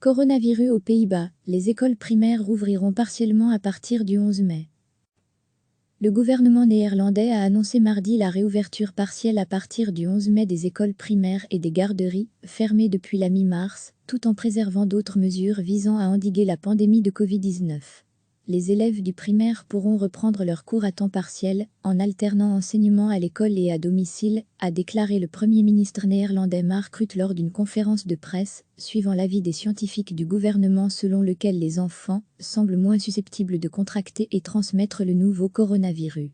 Coronavirus aux Pays-Bas, les écoles primaires rouvriront partiellement à partir du 11 mai. Le gouvernement néerlandais a annoncé mardi la réouverture partielle à partir du 11 mai des écoles primaires et des garderies, fermées depuis la mi-mars, tout en préservant d'autres mesures visant à endiguer la pandémie de Covid-19. Les élèves du primaire pourront reprendre leurs cours à temps partiel, en alternant enseignement à l'école et à domicile, a déclaré le Premier ministre néerlandais Mark Rutte lors d'une conférence de presse, suivant l'avis des scientifiques du gouvernement selon lequel les enfants semblent moins susceptibles de contracter et transmettre le nouveau coronavirus.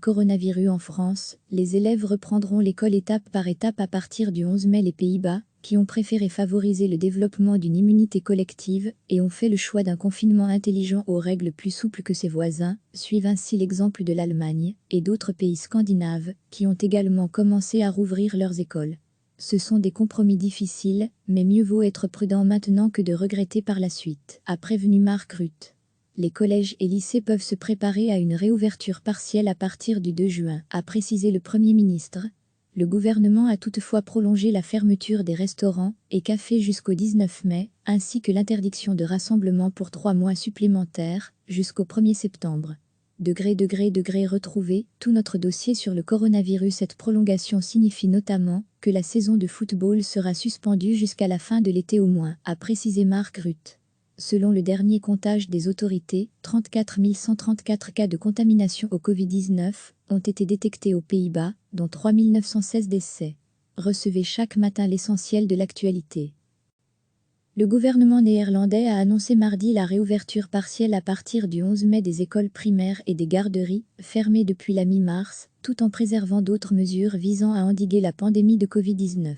Coronavirus en France, les élèves reprendront l'école étape par étape à partir du 11 mai. Les Pays-Bas, qui ont préféré favoriser le développement d'une immunité collective et ont fait le choix d'un confinement intelligent aux règles plus souples que ses voisins, suivent ainsi l'exemple de l'Allemagne et d'autres pays scandinaves qui ont également commencé à rouvrir leurs écoles. Ce sont des compromis difficiles, mais mieux vaut être prudent maintenant que de regretter par la suite, a prévenu Mark Rutte. Les collèges et lycées peuvent se préparer à une réouverture partielle à partir du 2 juin, a précisé le Premier ministre. Le gouvernement a toutefois prolongé la fermeture des restaurants et cafés jusqu'au 19 mai, ainsi que l'interdiction de rassemblement pour 3 mois supplémentaires, jusqu'au 1er septembre. Retrouver tout notre dossier sur le coronavirus. Cette prolongation signifie notamment que la saison de football sera suspendue jusqu'à la fin de l'été au moins, a précisé Mark Rutte. Selon le dernier comptage des autorités, 34 134 cas de contamination au Covid-19 ont été détectés aux Pays-Bas, dont 3 916 décès. Recevez chaque matin l'essentiel de l'actualité. Le gouvernement néerlandais a annoncé mardi la réouverture partielle à partir du 11 mai des écoles primaires et des garderies, fermées depuis la mi-mars, tout en préservant d'autres mesures visant à endiguer la pandémie de Covid-19.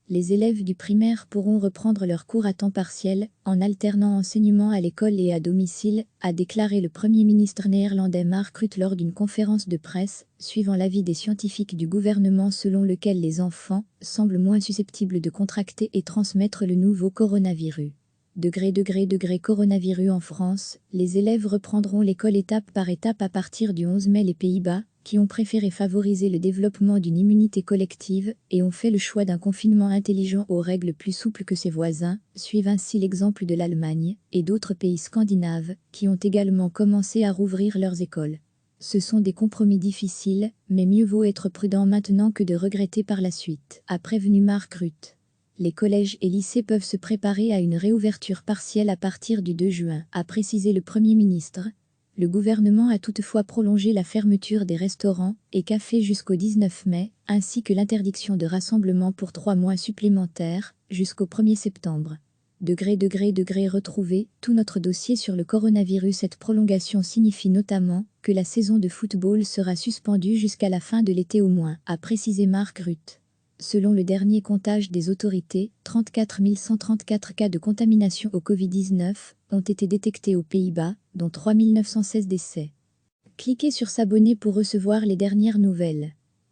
Les élèves du primaire pourront reprendre leurs cours à temps partiel, en alternant enseignement à l'école et à domicile, a déclaré le Premier ministre néerlandais Mark Rutte lors d'une conférence de presse, suivant l'avis des scientifiques du gouvernement selon lequel les enfants semblent moins susceptibles de contracter et transmettre le nouveau coronavirus. Coronavirus en France, les élèves reprendront l'école étape par étape à partir du 11 mai. Les Pays-Bas, qui ont préféré favoriser le développement d'une immunité collective et ont fait le choix d'un confinement intelligent aux règles plus souples que ses voisins, suivent ainsi l'exemple de l'Allemagne et d'autres pays scandinaves qui ont également commencé à rouvrir leurs écoles. Ce sont des compromis difficiles, mais mieux vaut être prudent maintenant que de regretter par la suite, a prévenu Mark Rutte. Les collèges et lycées peuvent se préparer à une réouverture partielle à partir du 2 juin, a précisé le Premier ministre. Le gouvernement a toutefois prolongé la fermeture des restaurants et cafés jusqu'au 19 mai, ainsi que l'interdiction de rassemblement pour 3 mois supplémentaires, jusqu'au 1er septembre. Retrouver tout notre dossier sur le coronavirus. Cette prolongation signifie notamment que la saison de football sera suspendue jusqu'à la fin de l'été au moins, a précisé Mark Rutte. Selon le dernier comptage des autorités, 34 134 cas de contamination au Covid-19 ont été détectés aux Pays-Bas, dont 3 916 décès. Cliquez sur s'abonner pour recevoir les dernières nouvelles.